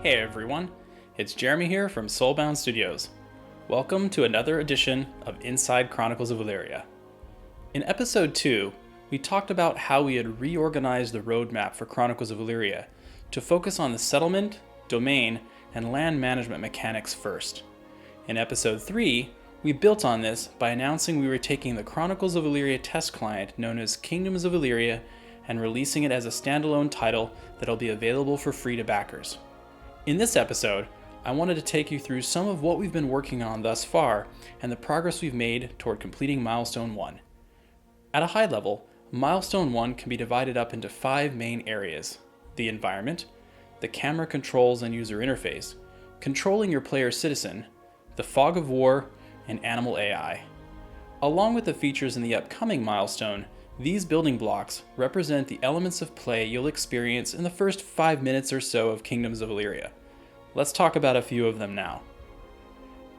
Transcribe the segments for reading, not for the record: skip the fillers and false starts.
Hey everyone, it's Jeremy here from Soulbound Studios. Welcome to another edition of Inside Chronicles of Elyria. In episode 2, we talked about how we had reorganized the roadmap for Chronicles of Elyria to focus on the settlement, domain, and land management mechanics first. In episode 3, we built on this by announcing we were taking the Chronicles of Elyria test client known as Kingdoms of Elyria and releasing it as a standalone title that'll be available for free to backers. In this episode, I wanted to take you through some of what we've been working on thus far and the progress we've made toward completing Milestone 1. At a high level, Milestone 1 can be divided up into 5 main areas: the environment, the camera controls and user interface, controlling your player citizen, the fog of war, and animal AI. Along with the features in the upcoming milestone, these building blocks represent the elements of play you'll experience in the first 5 minutes or so of Kingdoms of Elyria. Let's talk about a few of them now.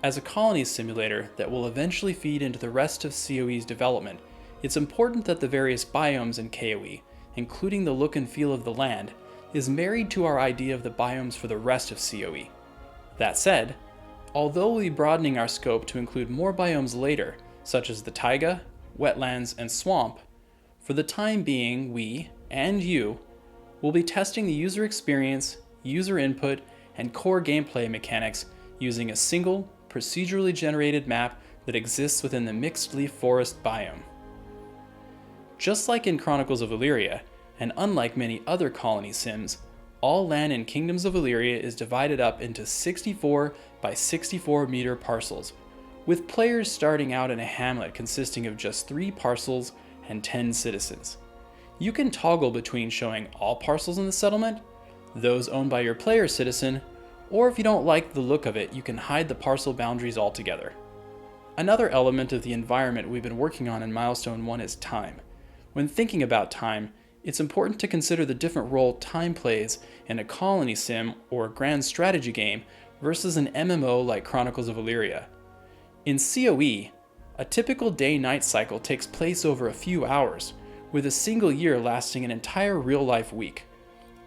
As a colony simulator that will eventually feed into the rest of CoE's development, it's important that the various biomes in KOE, including the look and feel of the land, is married to our idea of the biomes for the rest of CoE. That said, although we'll be broadening our scope to include more biomes later, such as the taiga, wetlands, and swamp, for the time being, we, and you, will be testing the user experience, user input, and core gameplay mechanics using a single, procedurally generated map that exists within the mixed leaf forest biome. Just like in Chronicles of Elyria, and unlike many other colony sims, all land in Kingdoms of Elyria is divided up into 64 by 64 meter parcels, with players starting out in a hamlet consisting of just 3 parcels and 10 citizens. You can toggle between showing all parcels in the settlement, those owned by your player citizen, or if you don't like the look of it, you can hide the parcel boundaries altogether. Another element of the environment we've been working on in Milestone 1 is time. When thinking about time, it's important to consider the different role time plays in a colony sim or a grand strategy game versus an MMO like Chronicles of Elyria. In CoE, a typical day-night cycle takes place over a few hours, with a single year lasting an entire real-life week.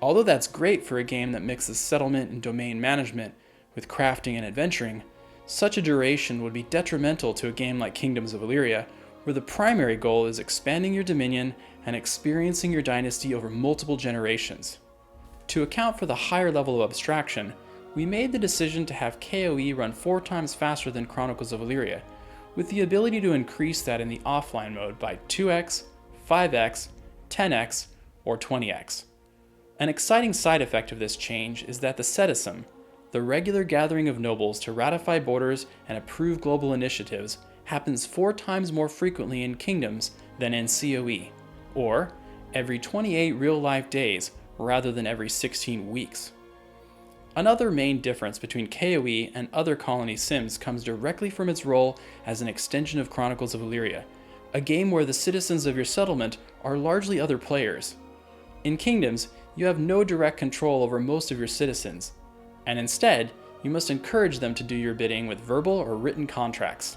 Although that's great for a game that mixes settlement and domain management with crafting and adventuring, such a duration would be detrimental to a game like Kingdoms of Elyria, where the primary goal is expanding your dominion and experiencing your dynasty over multiple generations. To account for the higher level of abstraction, we made the decision to have KOE run 4 times faster than Chronicles of Elyria, with the ability to increase that in the offline mode by 2x, 5x, 10x, or 20x. An exciting side effect of this change is that the citizen, the regular gathering of nobles to ratify borders and approve global initiatives, happens 4 times more frequently in Kingdoms than in CoE, or every 28 real-life days rather than every 16 weeks. Another main difference between KoE and other colony sims comes directly from its role as an extension of Chronicles of Elyria, a game where the citizens of your settlement are largely other players. In Kingdoms, you have no direct control over most of your citizens, and instead, you must encourage them to do your bidding with verbal or written contracts.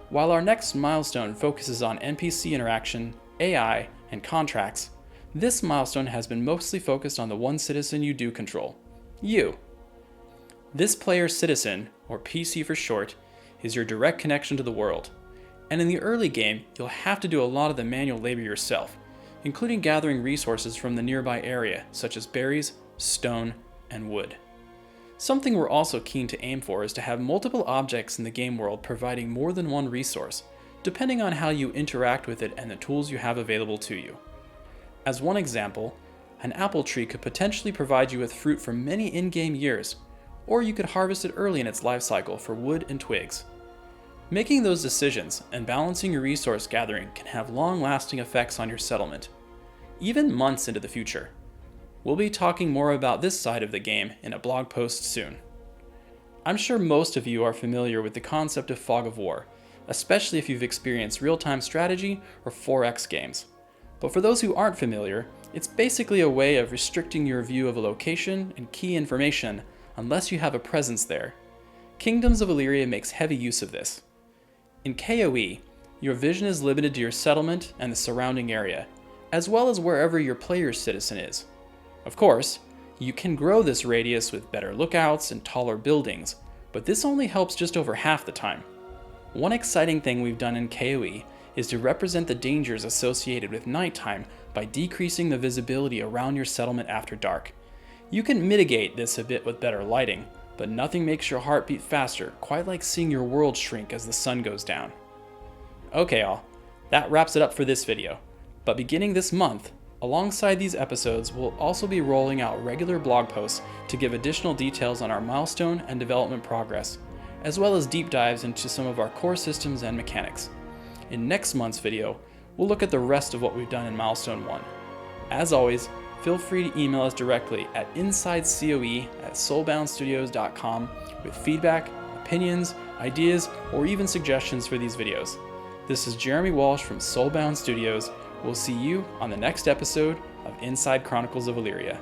While our next milestone focuses on NPC interaction, AI, and contracts, this milestone has been mostly focused on the one citizen you do control: you. This player's citizen, or PC for short, is your direct connection to the world, and in the early game, you'll have to do a lot of the manual labor yourself, including gathering resources from the nearby area, such as berries, stone, and wood. Something we're also keen to aim for is to have multiple objects in the game world providing more than one resource, depending on how you interact with it and the tools you have available to you. As one example, an apple tree could potentially provide you with fruit for many in-game years, or you could harvest it early in its life cycle for wood and twigs. Making those decisions and balancing your resource gathering can have long-lasting effects on your settlement, even months into the future. We'll be talking more about this side of the game in a blog post soon. I'm sure most of you are familiar with the concept of fog of war, especially if you've experienced real-time strategy or 4X games. But for those who aren't familiar, it's basically a way of restricting your view of a location and key information unless you have a presence there. Kingdoms of Elyria makes heavy use of this. In KoE, your vision is limited to your settlement and the surrounding area, as well as wherever your player's citizen is. Of course, You can grow this radius with better lookouts and taller buildings, but this only helps just over half the time. One exciting thing we've done in KOE is to represent the dangers associated with nighttime by decreasing the visibility around your settlement after dark. You can mitigate this a bit with better lighting, but nothing makes your heart beat faster quite like seeing your world shrink as the sun goes down. Okay all, that wraps it up for this video, but beginning this month, alongside these episodes, we'll also be rolling out regular blog posts to give additional details on our milestone and development progress, as well as deep dives into some of our core systems and mechanics. In next month's video, we'll look at the rest of what we've done in Milestone 1. As always, feel free to email us directly at insidecoe@soulboundstudios.com with feedback, opinions, ideas, or even suggestions for these videos. This is Jeremy Walsh from Soulbound Studios. We'll see you on the next episode of Inside Chronicles of Elyria.